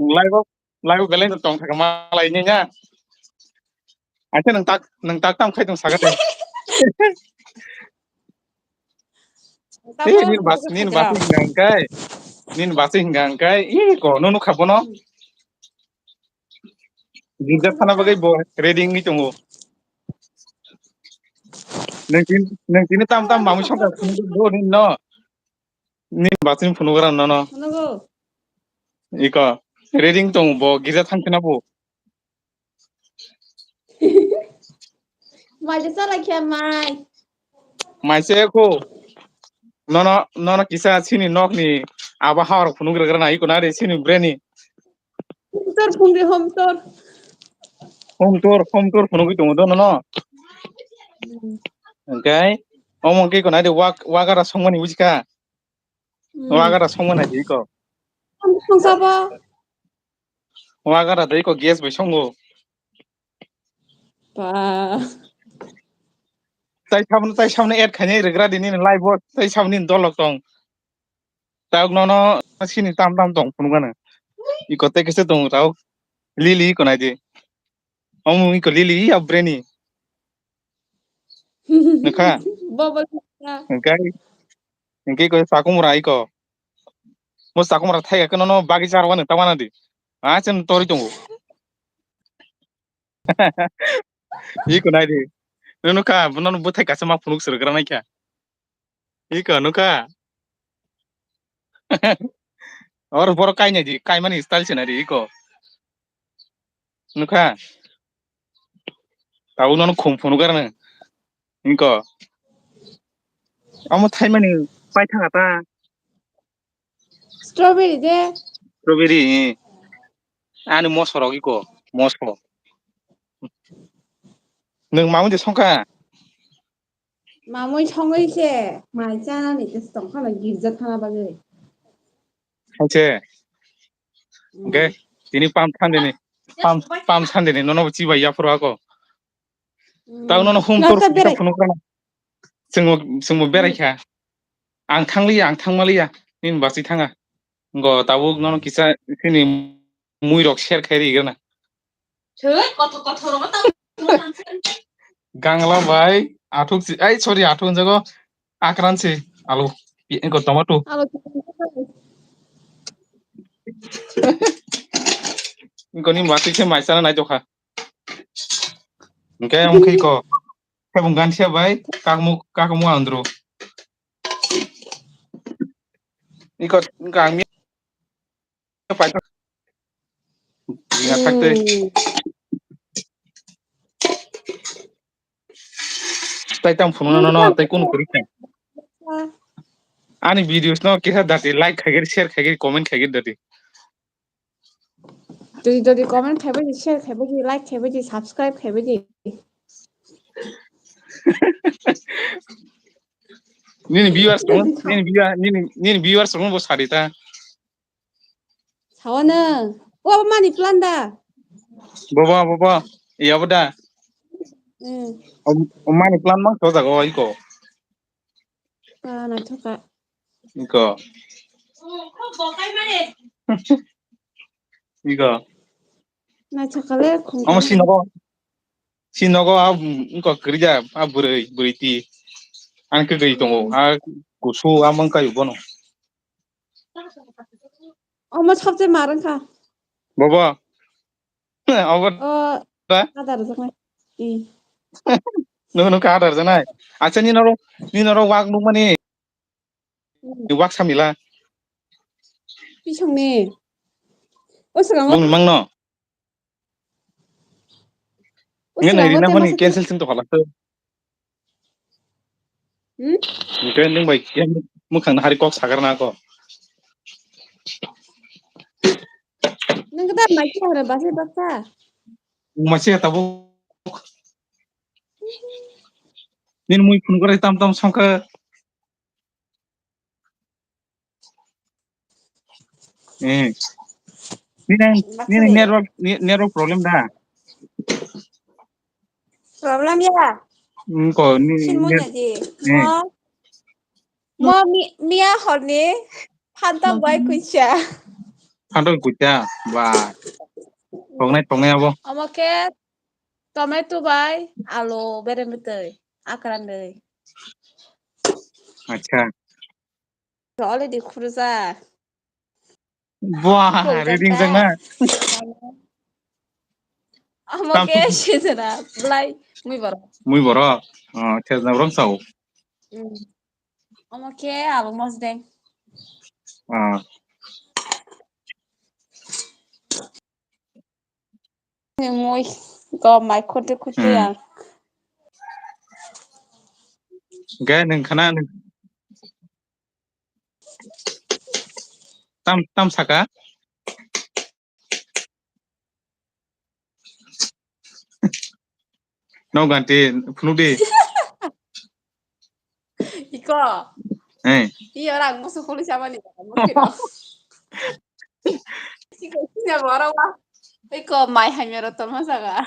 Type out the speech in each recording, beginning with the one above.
Live live cái lên tổng thằng mà lại nhá nhá. Anh thấy nâng tác tam khai tổng sáng cái. Thế Tamo nhìn bác hình ngang cái. Nhìn bác hình ngang cái. Ý có nó khắp nó. Nhìn rất thana bagai bo reading itu ngo. Neng tin tam tam mamu sangka phunu do ni no. Nin bác phunu gara no no. Manago. Iko reading tong bo giza thangkina bo. Maiจะอะไรแค่ไม้ Mai se ko no kisa sini nok ni aba hawar phunu gara na iko na re sini breni. Homtor phungri homtor. Home tour phunu gitu do no. Okay. Omong ke ko na de wagara songmani ujika. Wagara songmani iko. Song sabo. Wagara dai ko gas bai songo. Pa. Tai samne add khane regra dini live bot tai samni dolok tong. Tao no sini tam tong phunu gana. Iko te kese tong tao lili ko na de. Omong iko lili ya breni. Naka. Bobol. Okay ko sakumura iko. Mo sakumura thai ka no bagi charwana tawana di. Chen tori tongo. Iko na de. Nuka bunan buthai ka sama phunuk surgra na kya. Iko nuka. Or boro kai na di kai mani style chena di iko. Nuka. Tao no khum phunu garna. Iko. Amo thai mani pai thanga ta. Strawberry de. Strawberry. Ani mosoro iko. Mosoro. Nung mamu de songka. Mamoy songoi se. Mai chana ni te song khala girja thana bagai. Hache. Okay. Tini pam thandeni no chiba ya furo ako. Tao no home tour Nata kita berai. phunu garna. Sengmo berai kha. Ang thangmaliya nin basi thanga. Go tabu no kisa sini mui rok share khairi gana. Kotho ro ta. Gangla bai athuk si ai sorry athuk jago akransi alu ko tomato. Alo. Ko ni basi se maisana nai jokha. Okay amkai ko. Hebung gansia bai kakmu andro. Iko kami pai ingat thakte. Tai tam phunu no tai kun kuri kha. Ani videos no kisa dati like khagir share khagir comment khagir dati. যদি comment খাইবে দি share খাইবে দি like খাইবে দি subscribe খাইবে দি Nini viewers mo bo sarita. 사원은 와 많이 플란다 Boba iya boda. 응 Omani plan mang to jago iko. 빠나 토가 Iko. Iko. 나 chocolate Amo 공감 sinogo iko kerja burai ti. An ke gai tongo kusu amang kayu bono. 어머 섭제 마른 가 Boba. Over 어 da. 아다르 정말 이 No ka dar janai. Acha ni noro wag nu mani wag samila. 비청네 어스가 Bung mang no. Ngen 어스가 nai rina 어때 mani 마사테 cancel sin to khala. 응 Ngen ning bai mukhang na hari kok sagar na ko. 능그다 마이키 하라 바세 바사 Masih tabu nin mui phun gore tam songka eh ni 마사레 network problem da 프로블럼이야 ko ni net 신문이지 eh 뭐 미야 허니 판다 바이 쿠샤 Pando kucha ba tongnai abo. Oke tomato bay alo beremeter akran deh. Acha. Soalnya di kurusa. Wah, reading Kolkata. jangna. Oke sih belai muy baro. Muy boro. Tesna brong sau. Oke alo mos deng. Muy go mai kote ya. Ga nongkhana tam saka. No ganti pnudi. Iko. Iya orang musuh kulit siapa nih? Mungkin. Iko orang lah. Iko mai hanya roton masa ga?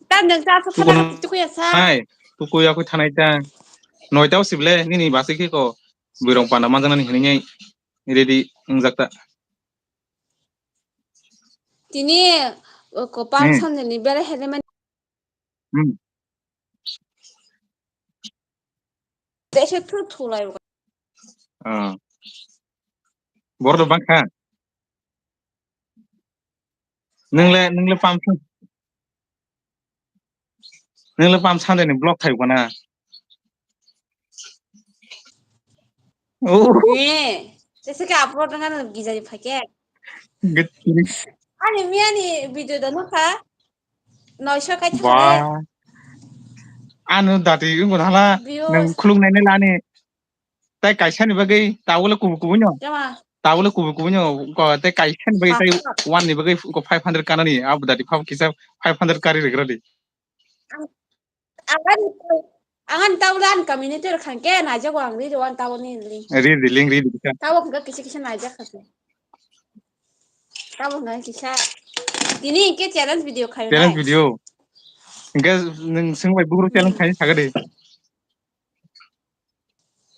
Kan yang tak sepanjang itu ya sa. Hai, tuku aku tanai ta. Noitau sible nini basiki ko birong pana manjana ni hiningai. Ready ngjakta. Tini ko pam sanne ni bere hele man. Desa tuh tulai. Bordo bangka. Nungle pam sande ni block thai bana. Oh. Desa ke upload dengan gizari pakai. Good. Ani miani video dah nuka. Noisha kai Ba. thare. Anu dati ngun hala nang khulung nai lani. Tai kaisa ni bagai tawule kubu nyo. Tawule kubu nyo ko tai kaisa ni bagai tai one ni bagai ko 500 kanani abu dati phab kisa 500 kari regradi. Angan taulan community kan ke naja wang ri wan taw ni link. Read bisa. Taw ka kisi naja kasi. Taw ngai kisa. Ini ke challenge video kayo na. Challenge video. Enggak nang sengwai buru challenge kayak sagade.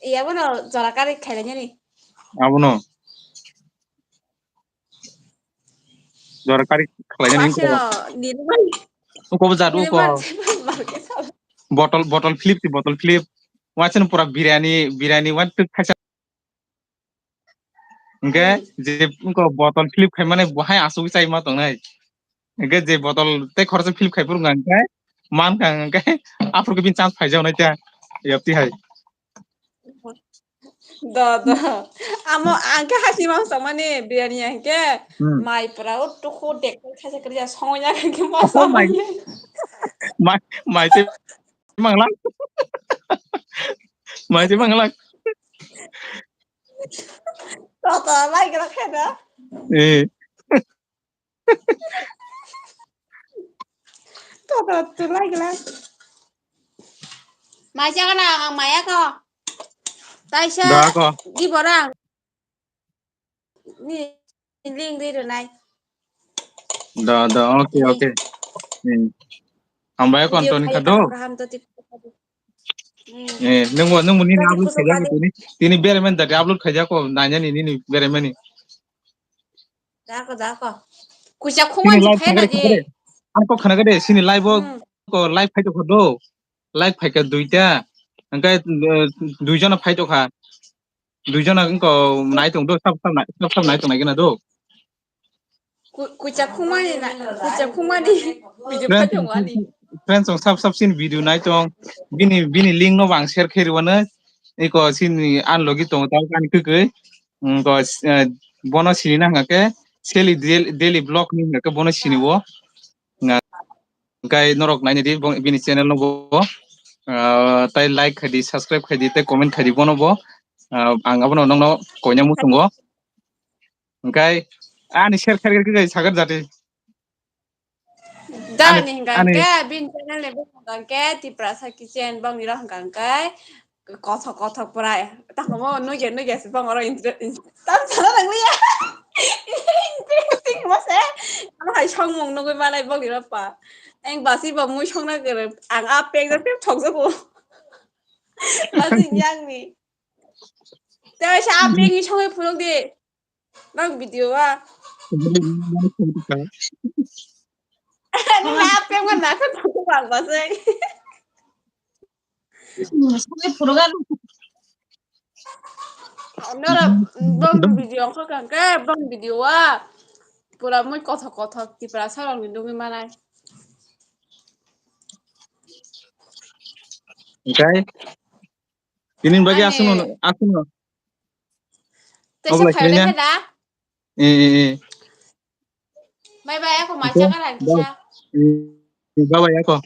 Iya benar, jora kari kayaknya nih. Abono. Jora kari kayaknya nih ko. Di rumah. Ko bajadu ko. Botol flip. Wacan pura biryani wan tuk kaisa. Enggak je ko botol flip kai mane bahai asu sai ma tong nai. Enggak je botol te khorsa flip kai pur ngang kai man kang kai apur ke bin chance phai jaw nai ta. Yapti hai. Dah. Amo angka hasil mang sama nih biryani yang ke mai peraut tuh dek saya kerja soalnya kan ke masa Mai te manglang. Mai te manglang. Toto lagi kena kena. Toto lagi lah. Mai jangan ang Maya kok. Taisha di borang. Nih link di donai. Dah oke. Ambaya ko Antoni kado. Nung ni upload khaja ko tini bere men da upload khaja ko nanya ni bere men ni. Dako. Kucha khungan ji phe na je. Anko khana gade sini live ko live phaito ko do. Live phaika duita. Angkai duijona phaito kha. Duijona ko nai tong do sab nai tong nai gena do. Kucha khungan di video phaito ngani. Friends song sab sin video nai tong bini link no bang share kheriwana. Iko sini unlogi tong taw kan keke. Ko bono sini na ngake daily vlog ni ngake bono sini wo. Kai norok nai di bini channel no bo. Tai like khadi subscribe khadi tai comment khadi bono bo. Ang abono nong no konya mutungo. Kai ani share khari sagar jate. Dan hingga bin channel level hingga di prasa kitchen bang nira hingga kotok perai. Tak mau nuge sih bang orang internet. Tak salah lagi ya. interesting mas ano hai song mong nunggu malay bang di pa anh bà sĩ bà mũi song na cái ang apeng na pep thong sa ko basi yang niแต่ชาเปงช่องให้พูดดินั่งวิดีโอว่านี่แม่เปงมันหนักขึ้นทุกวันบาสิ Sampai purugan Nora bang video ko kan ke bang video wa pura mo কথা ti para sa lang ndungi manay Okay. Ini bagi ane asuno. te sa phai le da bye bye ako ma cha ka lan kisha Bye bye ako.